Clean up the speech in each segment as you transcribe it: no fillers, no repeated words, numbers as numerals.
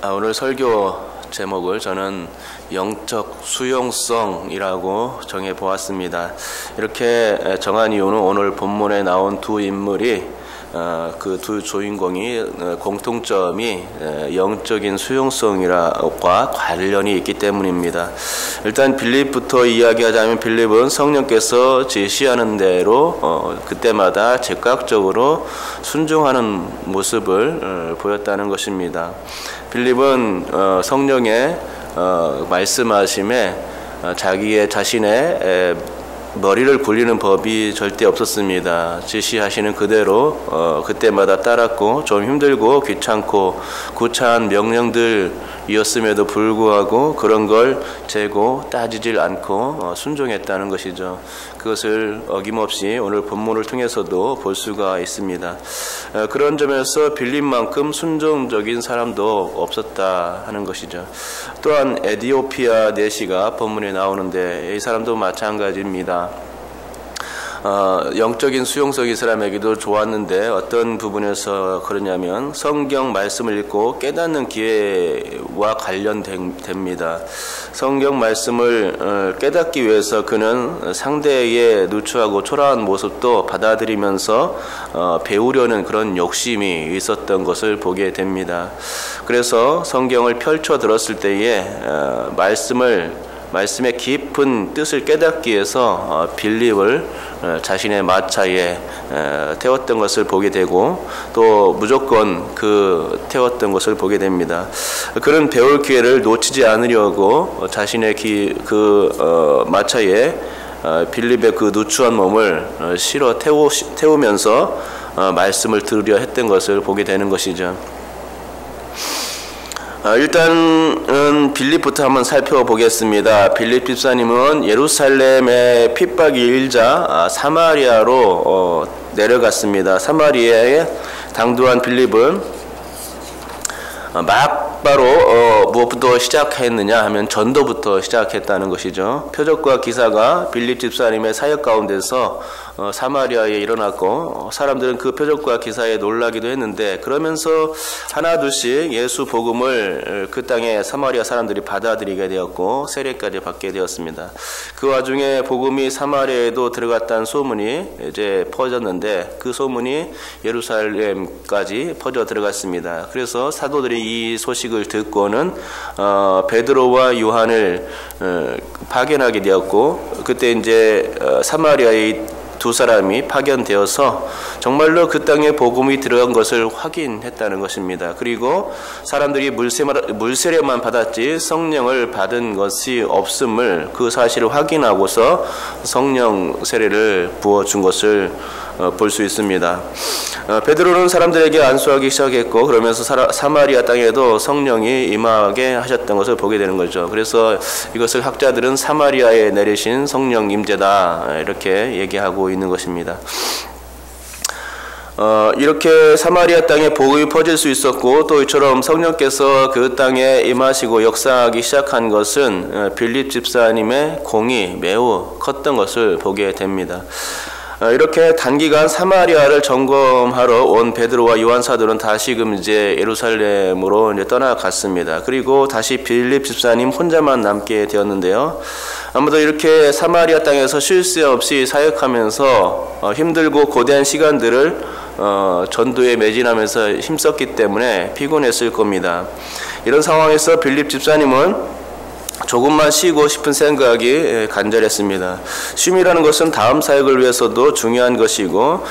오늘 설교 제목을 저는 영적 수용성이라고 정해 보았습니다. 이렇게 정한 이유는 오늘 본문에 나온 두 인물이 그 두 주인공이 공통점이 영적인 수용성과 관련이 있기 때문입니다. 일단 빌립부터 이야기하자면 빌립은 성령께서 제시하는 대로 그때마다 즉각적으로 순종하는 모습을 보였다는 것입니다. 빌립은 성령의 말씀하심에 자신의 머리를 굴리는 법이 절대 없었습니다. 지시하시는 그대로 그때마다 따랐고 좀 힘들고 귀찮고 구차한 명령들이었음에도 불구하고 그런 걸 재고 따지질 않고 순종했다는 것이죠. 그것을 어김없이 오늘 본문을 통해서도 볼 수가 있습니다. 그런 점에서 빌립만큼 순종적인 사람도 없었다 하는 것이죠. 또한 에디오피아 내시가 본문에 나오는데 이 사람도 마찬가지입니다. 영적인 수용성이 이 사람에게도 좋았는데 어떤 부분에서 그러냐면 성경 말씀을 읽고 깨닫는 기회와 관련됩니다. 성경 말씀을 깨닫기 위해서 그는 상대의 누추하고 초라한 모습도 받아들이면서 배우려는 그런 욕심이 있었던 것을 보게 됩니다. 그래서 성경을 펼쳐 들었을 때에 말씀의 깊은 뜻을 깨닫기 위해서 빌립을 자신의 마차에 태웠던 것을 보게 되고 또 무조건 태웠던 것을 보게 됩니다. 그는 배울 기회를 놓치지 않으려고 자신의 마차에 빌립의 그 누추한 몸을 실어 태우면서 말씀을 들으려 했던 것을 보게 되는 것이죠. 일단은 빌립부터 한번 살펴보겠습니다. 빌립 집사님은 예루살렘의 핍박이 일자 사마리아로 내려갔습니다. 사마리아에 당도한 빌립은 바로 무엇부터 시작했느냐 하면 전도부터 시작했다는 것이죠. 표적과 기사가 빌립 집사님의 사역 가운데서 사마리아에 일어났고 사람들은 그 표적과 기사에 놀라기도 했는데 그러면서 하나둘씩 예수 복음을 그 땅에 사마리아 사람들이 받아들이게 되었고 세례까지 받게 되었습니다. 그 와중에 복음이 사마리아에도 들어갔다는 소문이 이제 퍼졌는데 그 소문이 예루살렘까지 퍼져 들어갔습니다. 그래서 사도들이 이 소식을 듣고는 베드로와 요한을 파견하게 되었고 그때 이제 사마리아의 두 사람이 파견되어서 정말로 그 땅에 복음이 들어간 것을 확인했다는 것입니다. 그리고 사람들이 물세례만 받았지 성령을 받은 것이 없음을 그 사실을 확인하고서 성령 세례를 부어준 것을 볼 수 있습니다. 베드로는 사람들에게 안수하기 시작했고 그러면서 사마리아 땅에도 성령이 임하게 하셨던 것을 보게 되는 거죠. 그래서 이것을 학자들은 사마리아에 내리신 성령 임재다 이렇게 얘기하고 있는 것입니다. 이렇게 사마리아 땅에 복음이 퍼질 수 있었고 또 이처럼 성령께서 그 땅에 임하시고 역사하기 시작한 것은 빌립 집사님의 공이 매우 컸던 것을 보게 됩니다. 이렇게 단기간 사마리아를 점검하러 온 베드로와 요한 사도는 다시금 이제 예루살렘으로 이제 떠나갔습니다. 그리고 다시 빌립 집사님 혼자만 남게 되었는데요. 아무도 이렇게 사마리아 땅에서 쉴 새 없이 사역하면서 힘들고 고된 시간들을 전도에 매진하면서 힘썼기 때문에 피곤했을 겁니다. 이런 상황에서 빌립 집사님은 조금만 쉬고 싶은 생각이 간절했습니다. 쉼이라는 것은 다음 사역을 위해서도 중요한 것이고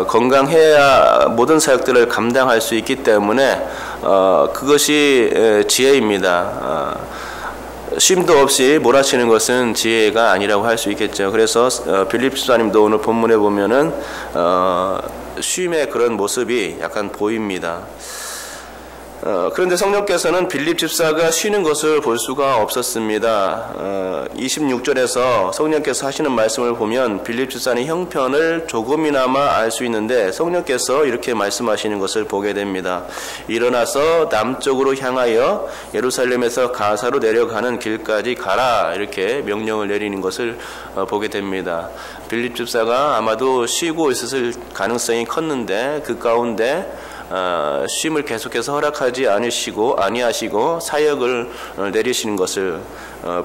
건강해야 모든 사역들을 감당할 수 있기 때문에 그것이 지혜입니다. 쉼도 없이 몰아치는 것은 지혜가 아니라고 할 수 있겠죠. 그래서 빌립 집사님도 오늘 본문에 보면은 쉼의 그런 모습이 약간 보입니다. 그런데 성령께서는 빌립 집사가 쉬는 것을 볼 수가 없었습니다. 26절에서 성령께서 하시는 말씀을 보면 빌립 집사의 형편을 조금이나마 알 수 있는데 성령께서 이렇게 말씀하시는 것을 보게 됩니다. 일어나서 남쪽으로 향하여 예루살렘에서 가사로 내려가는 길까지 가라 이렇게 명령을 내리는 것을 보게 됩니다. 빌립 집사가 아마도 쉬고 있었을 가능성이 컸는데 그 가운데 쉼을 계속해서 허락하지 아니하시고 사역을 내리시는 것을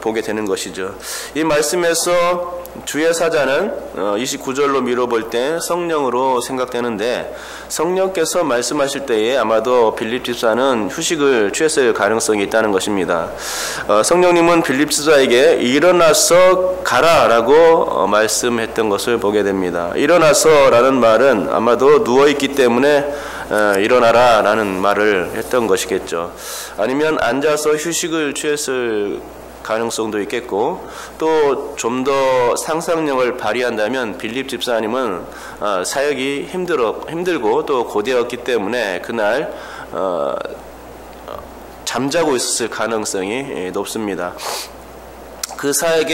보게 되는 것이죠. 이 말씀에서 주의 사자는 29절로 미뤄볼 때 성령으로 생각되는데, 성령께서 말씀하실 때에 아마도 빌립 집사는 휴식을 취했을 가능성이 있다는 것입니다. 성령님은 빌립 집사에게 일어나서 가라라고 말씀했던 것을 보게 됩니다. 일어나서라는 말은 아마도 누워있기 때문에 일어나라 라는 말을 했던 것이겠죠. 아니면 앉아서 휴식을 취했을 가능성도 있겠고, 또 좀 더 상상력을 발휘한다면 빌립 집사님은 사역이 힘들고 또 고되었기 때문에 그날 잠자고 있었을 가능성이 높습니다. 그 사역이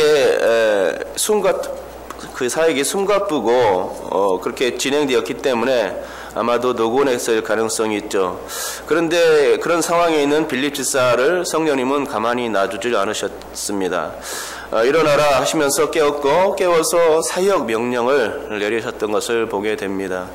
숨가쁘고 그렇게 진행되었기 때문에 아마도 노곤했을 가능성이 있죠. 그런데 그런 상황에 있는 빌립 집사를 성령님은 가만히 놔두질 않으셨습니다. 일어나라 하시면서 깨워서 사역 명령을 내리셨던 것을 보게 됩니다.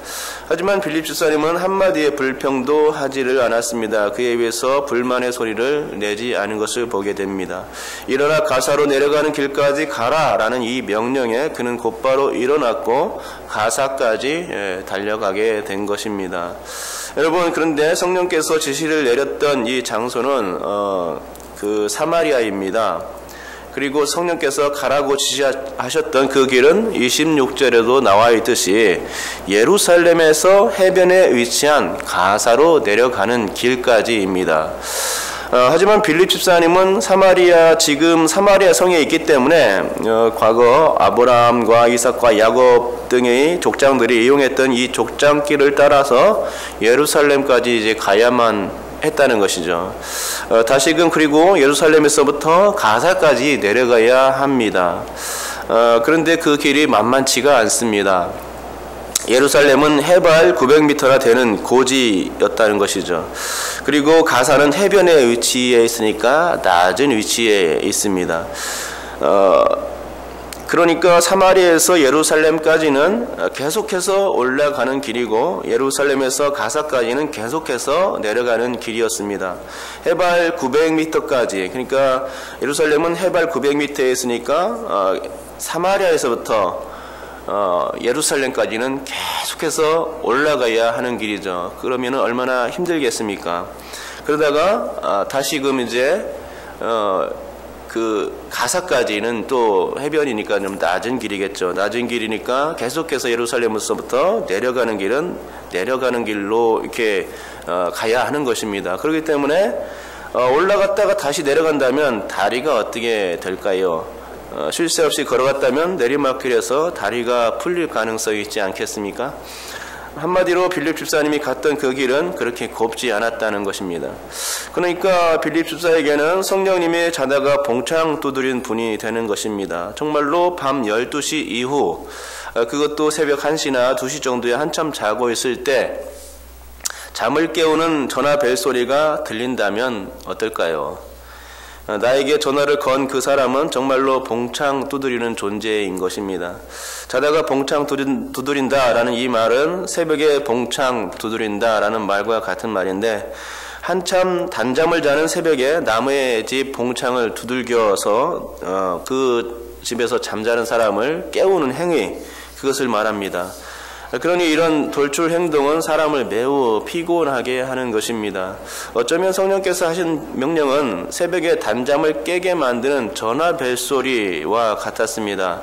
하지만 빌립 집사님은 한마디의 불평도 하지를 않았습니다. 그에 비해서 불만의 소리를 내지 않은 것을 보게 됩니다. 일어나 가사로 내려가는 길까지 가라 라는 이 명령에 그는 곧바로 일어났고 가사까지 달려가게 된 것입니다. 여러분, 그런데 성령께서 지시를 내렸던 이 장소는 그 사마리아입니다. 그리고 성령께서 가라고 지시하셨던 그 길은 26절에도 나와 있듯이 예루살렘에서 해변에 위치한 가사로 내려가는 길까지입니다. 하지만 빌립 집사님은 지금 사마리아 성에 있기 때문에 과거 아브라함과 이삭과 야곱 등의 족장들이 이용했던 이 족장길을 따라서 예루살렘까지 이제 가야만 했다는 것이죠. 다시금 그리고 예루살렘에서부터 가사까지 내려가야 합니다. 그런데 그 길이 만만치가 않습니다. 예루살렘은 해발 900m나 되는 고지였다는 것이죠. 그리고 가사는 해변에 위치해 있으니까 낮은 위치에 있습니다. 그러니까 사마리아에서 예루살렘까지는 계속해서 올라가는 길이고 예루살렘에서 가사까지는 계속해서 내려가는 길이었습니다. 해발 900m까지, 그러니까 예루살렘은 해발 900m에 있으니까 사마리아에서부터 예루살렘까지는 계속해서 올라가야 하는 길이죠. 그러면 얼마나 힘들겠습니까? 그러다가 다시금 이제 그 가사까지는 또 해변이니까 좀 낮은 길이겠죠. 낮은 길이니까 계속해서 예루살렘에서부터 내려가는 길은 내려가는 길로 이렇게 가야 하는 것입니다. 그렇기 때문에 올라갔다가 다시 내려간다면 다리가 어떻게 될까요? 쉴 새 없이 걸어갔다면 내리막길에서 다리가 풀릴 가능성이 있지 않겠습니까? 한마디로 빌립 집사님이 갔던 그 길은 그렇게 곱지 않았다는 것입니다. 그러니까 빌립 집사에게는 성령님이 자다가 봉창 두드린 분이 되는 것입니다. 정말로 밤 12시 이후, 그것도 새벽 1시나 2시 정도에 한참 자고 있을 때 잠을 깨우는 전화 벨소리가 들린다면 어떨까요? 나에게 전화를 건 그 사람은 정말로 봉창 두드리는 존재인 것입니다. 자다가 봉창 두드린다라는 이 말은 새벽에 봉창 두드린다라는 말과 같은 말인데, 한참 단잠을 자는 새벽에 남의 집 봉창을 두들겨서 그 집에서 잠자는 사람을 깨우는 행위, 그것을 말합니다. 그러니 이런 돌출 행동은 사람을 매우 피곤하게 하는 것입니다. 어쩌면 성령께서 하신 명령은 새벽에 단잠을 깨게 만드는 전화 벨소리와 같았습니다.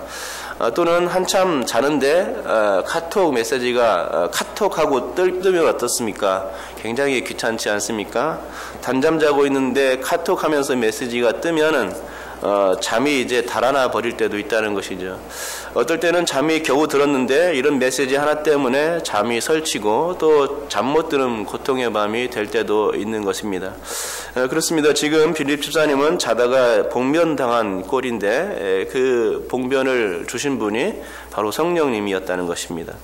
또는 한참 자는데 카톡 메시지가 카톡하고 뜨면 어떻습니까? 굉장히 귀찮지 않습니까? 단잠 자고 있는데 카톡하면서 메시지가 뜨면은 잠이 이제 달아나 버릴 때도 있다는 것이죠. 어떨 때는 잠이 겨우 들었는데 이런 메시지 하나 때문에 잠이 설치고 또 잠 못 드는 고통의 밤이 될 때도 있는 것입니다. 그렇습니다. 지금 빌립 집사님은 자다가 봉변당한 꼴인데 그 봉변을 주신 분이 바로 성령님이었다는 것입니다.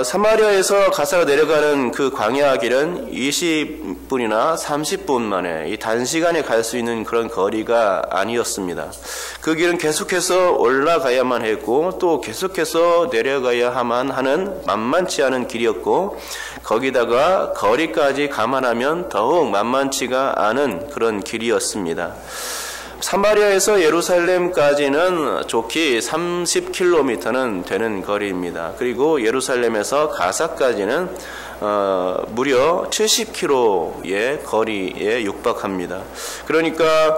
사마리아에서 가사로 내려가는 그 광야 길은 20분이나 30분 만에 이 단시간에 갈 수 있는 그런 거리가 아니었습니다. 그 길은 계속해서 올라가야만 했고 또 계속해서 내려가야만 하는 만만치 않은 길이었고 거기다가 거리까지 감안하면 더욱 만만치가 않은 그런 길이었습니다. 사마리아에서 예루살렘까지는 좋게 30km는 되는 거리입니다. 그리고 예루살렘에서 가사까지는 무려 70km의 거리에 육박합니다. 그러니까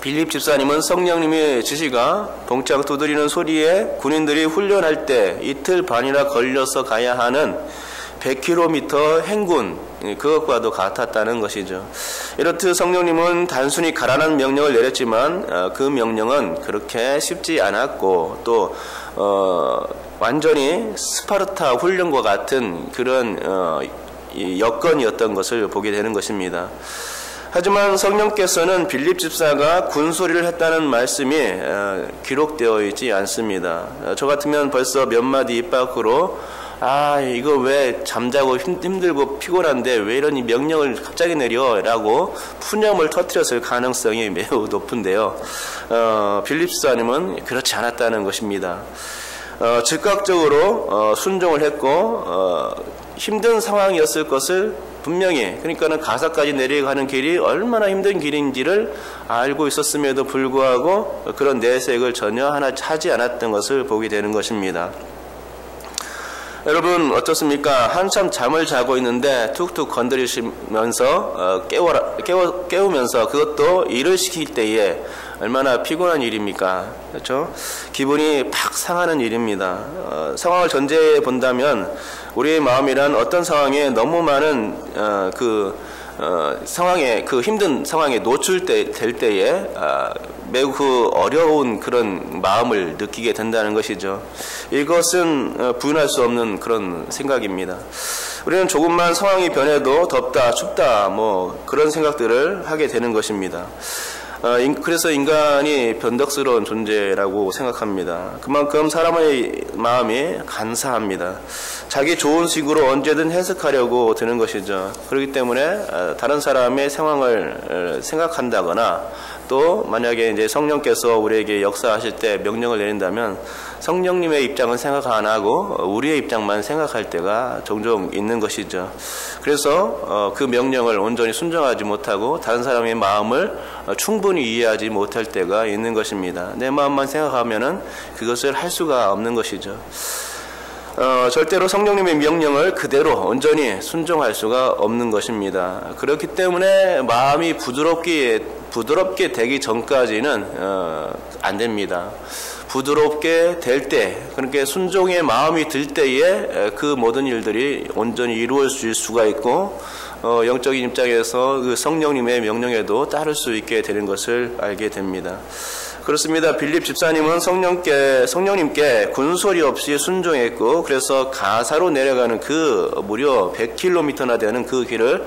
빌립 집사님은 성령님의 지시가 봉창 두드리는 소리에 군인들이 훈련할 때 이틀 반이나 걸려서 가야 하는 100km 행군, 그것과도 같았다는 것이죠. 이렇듯 성령님은 단순히 가라는 명령을 내렸지만 그 명령은 그렇게 쉽지 않았고 또 완전히 스파르타 훈련과 같은 그런 여건이었던 것을 보게 되는 것입니다. 하지만 성령께서는 빌립 집사가 군소리를 했다는 말씀이 기록되어 있지 않습니다. 저 같으면 벌써 몇 마디 입 밖으로 이거 왜 잠자고 힘들고 피곤한데 왜 이런 명령을 갑자기 내려? 라고 푸념을 터뜨렸을 가능성이 매우 높은데요. 빌립 집사님은 그렇지 않았다는 것입니다. 즉각적으로 순종을 했고 힘든 상황이었을 것을 분명히, 그러니까는 가사까지 내려가는 길이 얼마나 힘든 길인지를 알고 있었음에도 불구하고 그런 내색을 전혀 하나 하지 않았던 것을 보게 되는 것입니다. 여러분 어떻습니까? 한참 잠을 자고 있는데 툭툭 건드리시면서 깨우면서 그것도 일을 시킬 때에 얼마나 피곤한 일입니까? 그렇죠? 기분이 팍 상하는 일입니다. 상황을 전제해 본다면 우리의 마음이란 어떤 상황에 너무 많은 상황에 그 힘든 상황에 노출될 때에 매우 그 어려운 그런 마음을 느끼게 된다는 것이죠. 이것은 부인할 수 없는 그런 생각입니다. 우리는 조금만 상황이 변해도 덥다, 춥다, 그런 생각들을 하게 되는 것입니다. 그래서 인간이 변덕스러운 존재라고 생각합니다. 그만큼 사람의 마음이 간사합니다. 자기 좋은 식으로 언제든 해석하려고 드는 것이죠. 그렇기 때문에 다른 사람의 상황을 생각한다거나 또 만약에 이제 성령께서 우리에게 역사하실 때 명령을 내린다면 성령님의 입장은 생각 안 하고 우리의 입장만 생각할 때가 종종 있는 것이죠. 그래서 그 명령을 온전히 순종하지 못하고 다른 사람의 마음을 충분히 이해하지 못할 때가 있는 것입니다. 내 마음만 생각하면은 그것을 할 수가 없는 것이죠. 절대로 성령님의 명령을 그대로 온전히 순종할 수가 없는 것입니다. 그렇기 때문에 마음이 부드럽게 되기 전까지는 안 됩니다. 부드럽게 될 때, 그러니까 순종의 마음이 들 때에 그 모든 일들이 온전히 이루어질 수가 있고 영적인 입장에서 그 성령님의 명령에도 따를 수 있게 되는 것을 알게 됩니다. 그렇습니다. 빌립 집사님은 성령님께 군소리 없이 순종했고 그래서 가사로 내려가는 그 무려 100km나 되는 그 길을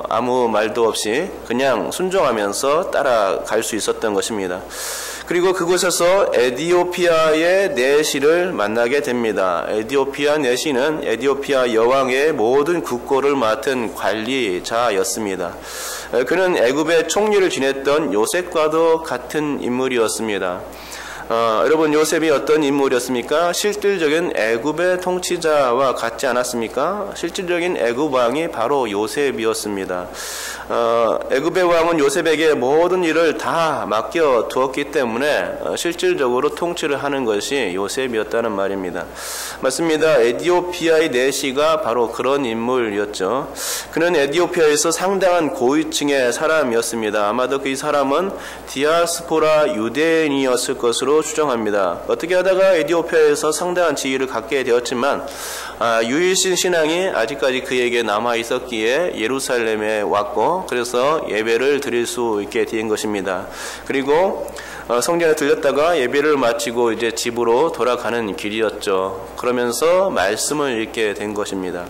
아무 말도 없이 그냥 순종하면서 따라갈 수 있었던 것입니다. 그리고 그곳에서 에디오피아의 내시를 만나게 됩니다. 에디오피아 내시는 에디오피아 여왕의 모든 국고를 맡은 관리자였습니다. 그는 애굽의 총리를 지냈던 요셉과도 같은 인물이었습니다. 여러분 요셉이 어떤 인물이었습니까? 실질적인 애굽의 통치자와 같지 않았습니까? 실질적인 애굽 왕이 바로 요셉이었습니다. 애굽의 왕은 요셉에게 모든 일을 다 맡겨 두었기 때문에 실질적으로 통치를 하는 것이 요셉이었다는 말입니다. 맞습니다. 에디오피아의 내시가 바로 그런 인물이었죠. 그는 에디오피아에서 상당한 고위층의 사람이었습니다. 아마도 그 사람은 디아스포라 유대인이었을 것으로 추정합니다. 어떻게 하다가 에디오피아에서 상당한 지위를 갖게 되었지만 유일신 신앙이 아직까지 그에게 남아 있었기에 예루살렘에 왔고 그래서 예배를 드릴 수 있게 된 것입니다. 그리고 성전에 들렸다가 예배를 마치고 이제 집으로 돌아가는 길이었죠. 그러면서 말씀을 읽게 된 것입니다.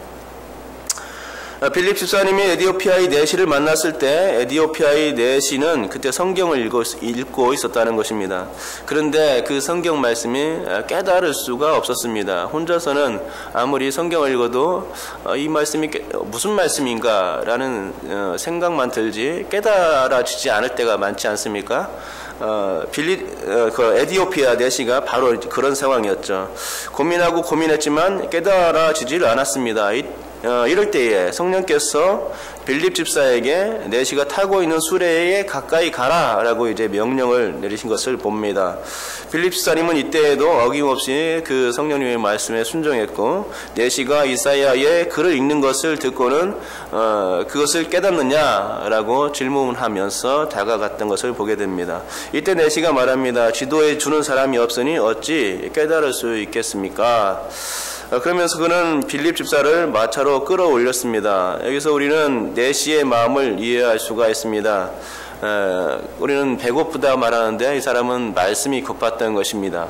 빌립 집사님이 에디오피아의 내시를 만났을 때 에디오피아의 내시는 그때 성경을 읽고 있었다는 것입니다. 그런데 그 성경 말씀이 깨달을 수가 없었습니다. 혼자서는 아무리 성경을 읽어도 이 말씀이 무슨 말씀인가 라는 생각만 들지 깨달아지지 않을 때가 많지 않습니까? 에디오피아 내시가 바로 그런 상황이었죠. 고민하고 고민했지만 깨달아지질 않았습니다. 이럴 때에 성령께서 빌립 집사에게 내시가 타고 있는 수레에 가까이 가라라고 이제 명령을 내리신 것을 봅니다. 빌립 집사님은 이때에도 어김없이 그 성령님의 말씀에 순종했고 내시가 이사야의 글을 읽는 것을 듣고는 그것을 깨닫느냐라고 질문하면서 다가갔던 것을 보게 됩니다. 이때 내시가 말합니다. 지도해 주는 사람이 없으니 어찌 깨달을 수 있겠습니까? 그러면서 그는 빌립 집사를 마차로 끌어올렸습니다. 여기서 우리는 내시의 마음을 이해할 수가 있습니다. 우리는 배고프다 말하는데 이 사람은 말씀이 고팠던 것입니다.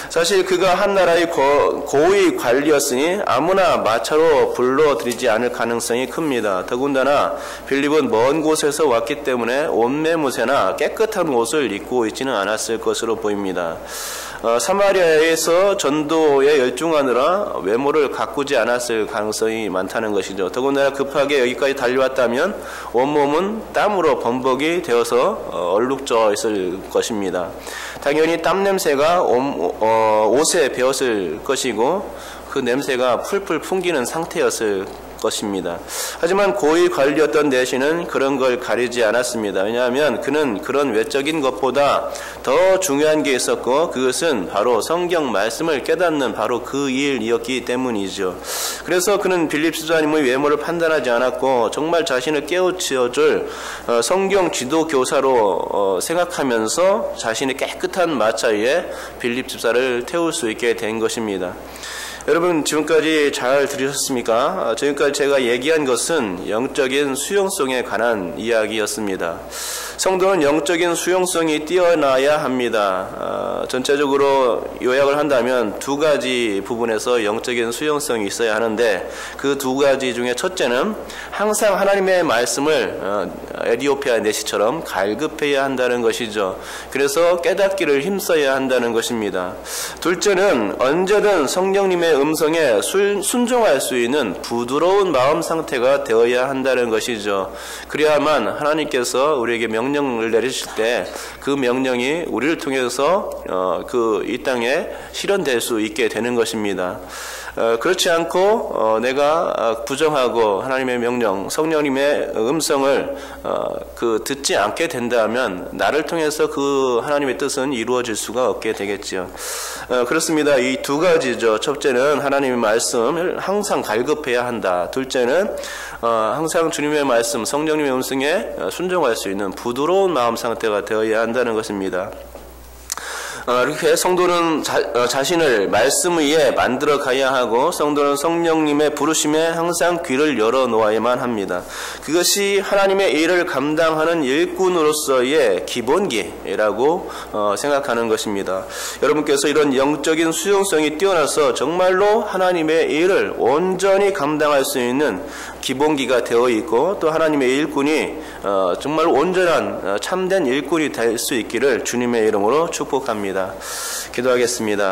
사실 그가 한 나라의 고위 관리였으니 아무나 마차로 불러들이지 않을 가능성이 큽니다. 더군다나 빌립은 먼 곳에서 왔기 때문에 옷매무새나 깨끗한 옷을 입고 있지는 않았을 것으로 보입니다. 사마리아에서 전도에 열중하느라 외모를 가꾸지 않았을 가능성이 많다는 것이죠. 더군다나 급하게 여기까지 달려왔다면 온몸은 땀으로 범벅이 되어서 얼룩져 있을 것입니다. 당연히 땀 냄새가 옷에 배었을 것이고 그 냄새가 풀풀 풍기는 상태였을 것입니다. 하지만 고위 관리였던 내시는 그런 걸 가리지 않았습니다. 왜냐하면 그는 그런 외적인 것보다 더 중요한 게 있었고 그것은 바로 성경 말씀을 깨닫는 바로 그 일이었기 때문이죠. 그래서 그는 빌립 집사님의 외모를 판단하지 않았고 정말 자신을 깨우쳐줄 성경 지도 교사로 생각하면서 자신의 깨끗한 마차 위에 빌립 집사를 태울 수 있게 된 것입니다. 여러분 지금까지 잘 들으셨습니까? 지금까지 제가 얘기한 것은 영적인 수용성에 관한 이야기였습니다. 성도는 영적인 수용성이 뛰어나야 합니다. 전체적으로 요약을 한다면 두 가지 부분에서 영적인 수용성이 있어야 하는데 그 두 가지 중에 첫째는 항상 하나님의 말씀을 에디오피아 내시처럼 갈급해야 한다는 것이죠. 그래서 깨닫기를 힘써야 한다는 것입니다. 둘째는 언제든 성령님의 음성에 순종할 수 있는 부드러운 마음 상태가 되어야 한다는 것이죠. 그래야만 하나님께서 우리에게 명령을 내리실 때 그 명령이 우리를 통해서 이 땅에 실현될 수 있게 되는 것입니다. 그렇지 않고 내가 부정하고 하나님의 명령, 성령님의 음성을 듣지 않게 된다면 나를 통해서 그 하나님의 뜻은 이루어질 수가 없게 되겠지요. 그렇습니다. 이 두 가지죠. 첫째는 하나님의 말씀을 항상 갈급해야 한다. 둘째는 항상 주님의 말씀, 성령님의 음성에 순종할 수 있는 부드러운 마음 상태가 되어야 한다는 것입니다. 이렇게 성도는 자신을 말씀 위에 만들어 가야 하고 성도는 성령님의 부르심에 항상 귀를 열어 놓아야만 합니다. 그것이 하나님의 일을 감당하는 일꾼으로서의 기본기라고 생각하는 것입니다. 여러분께서 이런 영적인 수용성이 뛰어나서 정말로 하나님의 일을 온전히 감당할 수 있는 기본기가 되어 있고 또 하나님의 일꾼이 정말 온전한 참된 일꾼이 될 수 있기를 주님의 이름으로 축복합니다. 기도하겠습니다.